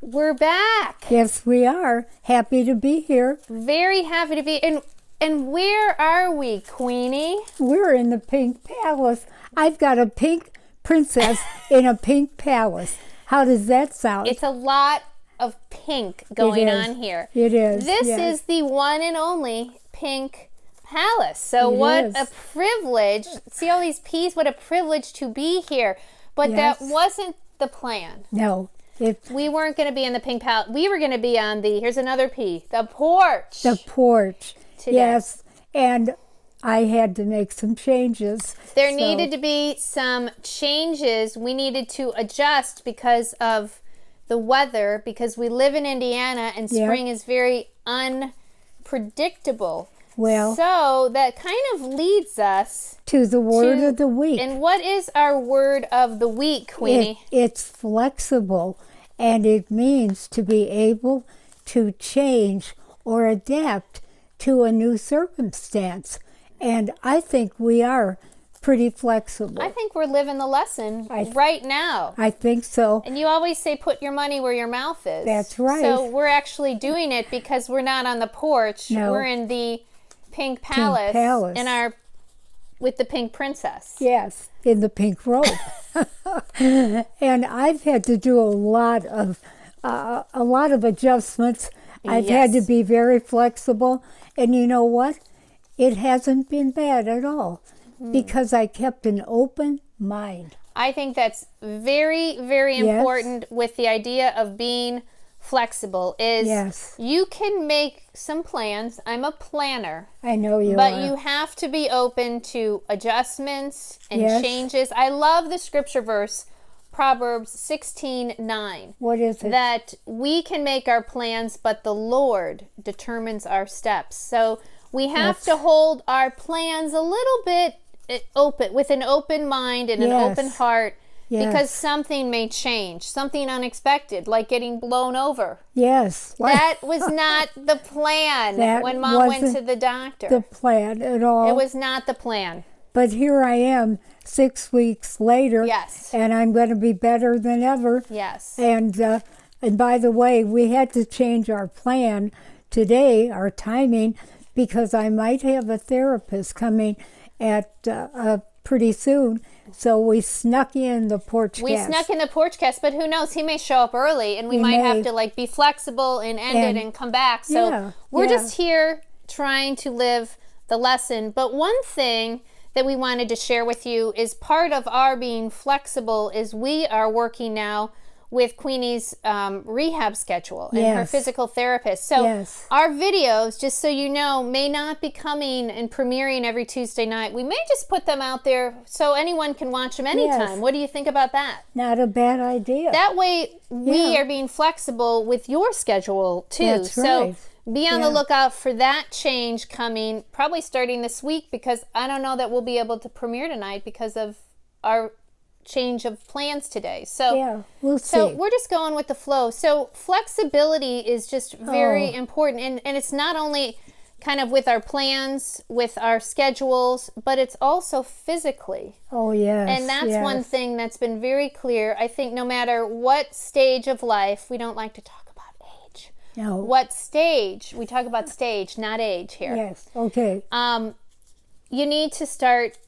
We're back. Yes, we are. Happy to be here. Very happy to be. And where are we, Queenie? We're in the Pink Palace. I've got a pink princess in a pink palace. How does that sound? It's a lot of pink going on here. It is. This is the one and only Pink Palace. So what a privilege. See all these peas? What a privilege to be here. But that wasn't the plan. No. We weren't going to be in the Pink Palace. We were going to be on here's another P, the porch. The porch. Today. Yes. And I had to make some changes. There needed to be some changes. We needed to adjust because of the weather, because we live in Indiana and spring is very unpredictable. Well, so that kind of leads us to the word of the week. And what is our word of the week, Queenie? It's flexible, and it means to be able to change or adapt to a new circumstance. And I think we are pretty flexible. I think we're living the lesson right now. I think so. And you always say put your money where your mouth is. That's right. So we're actually doing it because we're not on the porch. No. We're in the Pink Palace, with the Pink Princess. Yes, in the pink robe. And I've had to do a lot of adjustments. I've had to be very flexible. And you know what? It hasn't been bad at all because I kept an open mind. I think that's very, very important with the idea of being flexible is you can make some plans. I'm a planner. I know you are. But you have to be open to adjustments and changes. I love the scripture verse, Proverbs 16:9. What is it? That we can make our plans, but the Lord determines our steps. So we have to hold our plans a little bit open, with an open mind and an open heart. Yes. Because something may change, something unexpected, like getting blown over. Yes. That was not the plan when Mom went to the doctor. The plan at all. It was not the plan. But here I am 6 weeks later. Yes. And I'm going to be better than ever. Yes. And by the way, we had to change our plan today, our timing, because I might have a therapist coming at pretty soon. So we snuck in the Porchcast. We snuck in the Porchcast, but who knows? He may show up early, and we might have to be flexible and end it and come back. So we're just here trying to live the lesson. But one thing that we wanted to share with you is part of our being flexible is we are working now with Queenie's rehab schedule and her physical therapist. So our videos, just so you know, may not be coming and premiering every Tuesday night. We may just put them out there so anyone can watch them anytime. What do you think about that? Not a bad idea. That way we are being flexible with your schedule too. That's right. So be on the lookout for that change coming, probably starting this week, because I don't know that we'll be able to premiere tonight because of our change of plans today. So we'll see. So we're just going with the flow. So flexibility is just very important, and it's not only kind of with our plans, with our schedules, but it's also physically. Oh yes. And that's one thing that's been very clear. I think no matter what stage of life, we don't like to talk about age. No. What stage? We talk about stage, not age here. Yes. Okay. You need to start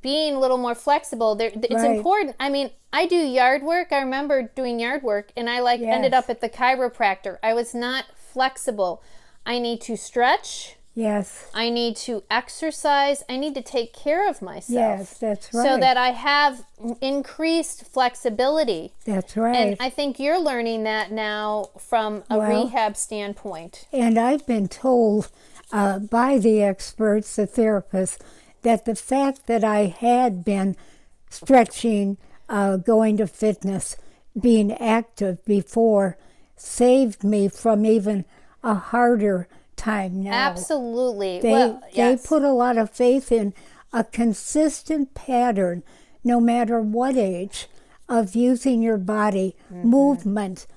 being a little more flexible. It's important. I mean, I do yard work. I remember doing yard work, and I ended up at the chiropractor. I was not flexible. I need to stretch. Yes. I need to exercise. I need to take care of myself. Yes, that's right. So that I have increased flexibility. That's right. And I think you're learning that now from a rehab standpoint. And I've been told by the experts, the therapists, that the fact that I had been stretching, going to fitness, being active before saved me from even a harder time now. Absolutely. They put a lot of faith in a consistent pattern, no matter what age, of using your body, movement,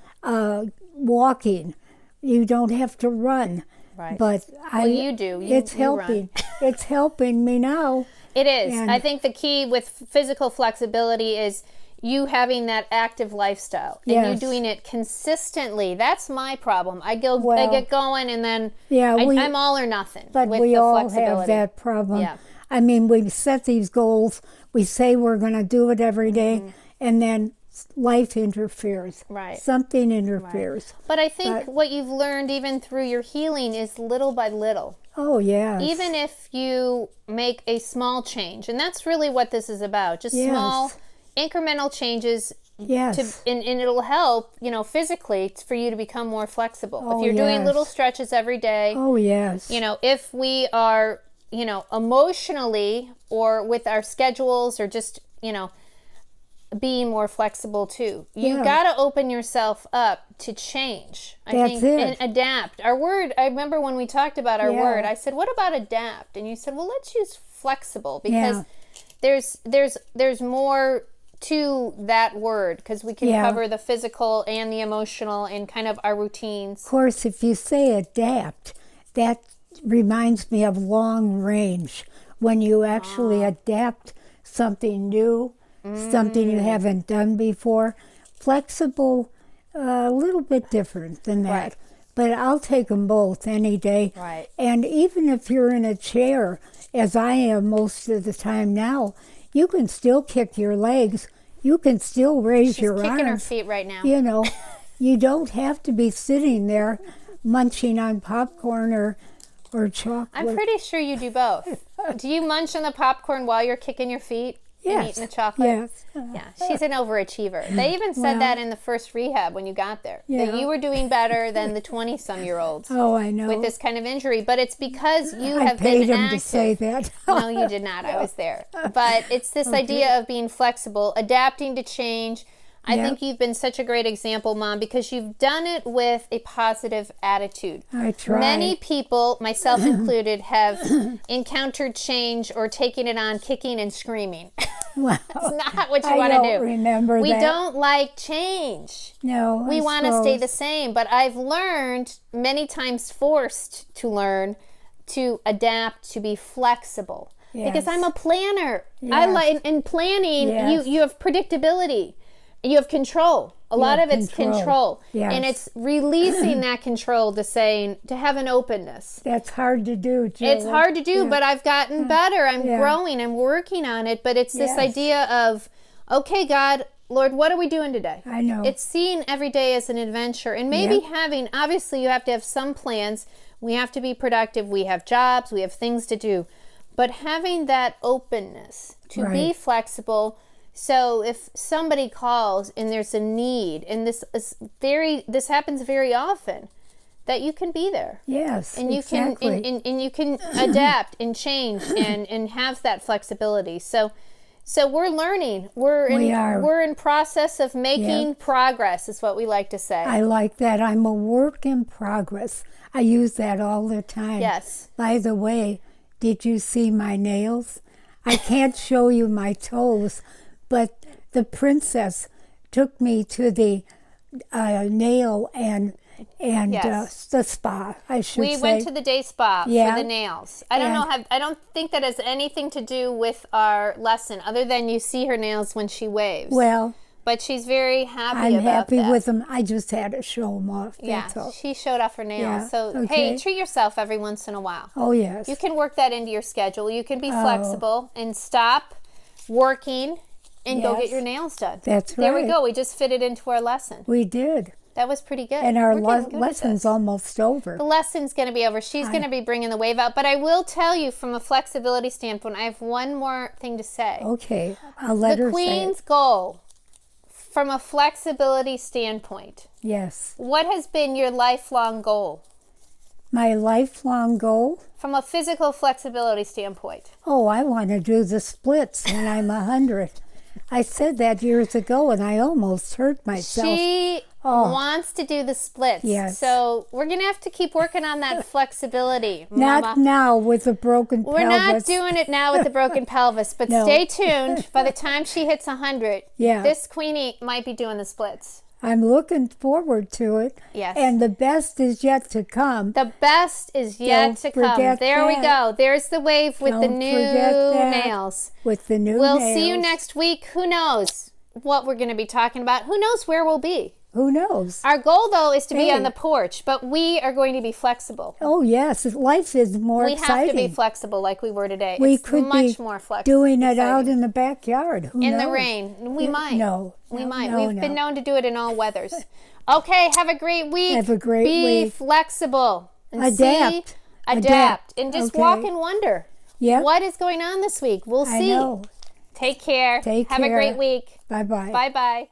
walking. You don't have to run. Right. But you do. It's helping. It's helping me now. It is. And I think the key with physical flexibility is you having that active lifestyle and you doing it consistently. That's my problem. I get going and then I'm all or nothing. But with we the all flexibility. have that problem. Yeah. I mean, we set these goals. We say we're going to do it every day, and then life interferes. Right. Something interferes. Right. But I think what you've learned even through your healing is little by little. Oh, yes. Even if you make a small change, and that's really what this is about, just small incremental changes. Yes. And it'll help, physically for you to become more flexible. Oh, if you're doing little stretches every day. Oh, yes. If we are, emotionally or with our schedules or just, being more flexible too. You got to open yourself up to change. I think and adapt. Our word, I remember when we talked about our word, I said, what about adapt? And you said, well, let's use flexible because there's more to that word because we can cover the physical and the emotional and kind of our routines. Of course, if you say adapt, that reminds me of long range. When you actually adapt something new, something you haven't done before. Flexible, a little bit different than that. Right. But I'll take them both any day. Right. And even if you're in a chair, as I am most of the time now, you can still kick your legs. You can still raise your arms. She's kicking her feet right now. You don't have to be sitting there munching on popcorn or chocolate. I'm pretty sure you do both. Do you munch on the popcorn while you're kicking your feet? Yes. And eating the chocolate? Yes. Yeah, she's an overachiever. They even said that in the first rehab when you got there. That you were doing better than the 20-some-year-olds. Oh, I know. With this kind of injury. But it's because you have paid been him active. to say that. No, you did not. I was there. But it's this idea of being flexible, adapting to change. I think you've been such a great example, Mom, because you've done it with a positive attitude. I try. Many people, myself included, have encountered change or taken it on kicking and screaming. Well, It's not what you want to do. I don't remember We that. don't like change. No, We want to stay the same. But I've learned, many times forced to learn, to adapt, to be flexible. Yes. Because I'm a planner. Yes. I like in planning. Yes. You have predictability. You have control. A lot of it's control. Yes. And it's releasing that control to have an openness. That's hard to do, Jill. It's hard to do, but I've gotten better. I'm growing. I'm working on it. But it's this idea of, okay, God, Lord, what are we doing today? I know. It's seeing every day as an adventure. And maybe obviously you have to have some plans. We have to be productive. We have jobs. We have things to do. But having that openness to be flexible. So if somebody calls and there's a need, and this happens very often, that you can be there. Yes, and you exactly. can and you can adapt and change and have that flexibility. So we're learning. We're in process of making progress, is what we like to say. I like that. I'm a work in progress. I use that all the time. Yes. By the way, did you see my nails? I can't show you my toes, but the princess took me to the nail and the spa, I should say. We went to the day spa for the nails. I don't think that has anything to do with our lesson, other than you see her nails when she waves. Well, but she's very happy I'm about happy that. with them. I just had to show them off. That's all. She showed off her nails. Yeah, So, okay. hey, treat yourself every once in a while. Oh, yes. You can work that into your schedule. You can be flexible and stop working and go get your nails done. That's right. There we go. We just fit it into our lesson. We did. That was pretty good. And our We're getting good at lesson's this. almost over. The lesson's going to be over. She's going to be bringing the wave out. But I will tell you, from a flexibility standpoint, I have one more thing to say. Okay, I'll let her The say Queen's it. goal, from a flexibility standpoint, Yes. what has been your lifelong goal? My lifelong goal? From a physical flexibility standpoint. Oh, I want to do the splits when I'm 100. I said that years ago, and I almost hurt myself. She wants to do the splits. Yes. So we're going to have to keep working on that flexibility, Not Mama. now with the broken pelvis. We're not doing it now with the broken pelvis, but No. stay tuned. By the time she hits 100, Yeah. this Queenie might be doing the splits. I'm looking forward to it. Yes. And the best is yet to come. The best is yet Don't to come. forget There we that. go. There's the wave with the Don't new forget that. nails. With the new We'll nails. see you next week. Who knows? what we're going to be talking about. Who knows where we'll be? Who knows? Our goal, though, is to be on the porch, but we are going to be flexible. Oh, yes. Life is more exciting. We have to be flexible like we were today. We it's could much be more flexible, doing it exciting. out in the backyard. Who knows? In the rain. We might. We might. No, We've been known to do it in all weathers. Okay, have a great week. Have a great week. Be flexible. And Adapt. Adapt. And just walk and wonder. Yep. What is going on this week? We'll see. I know. Take care. Take care. Have a great week. Bye-bye. Bye-bye.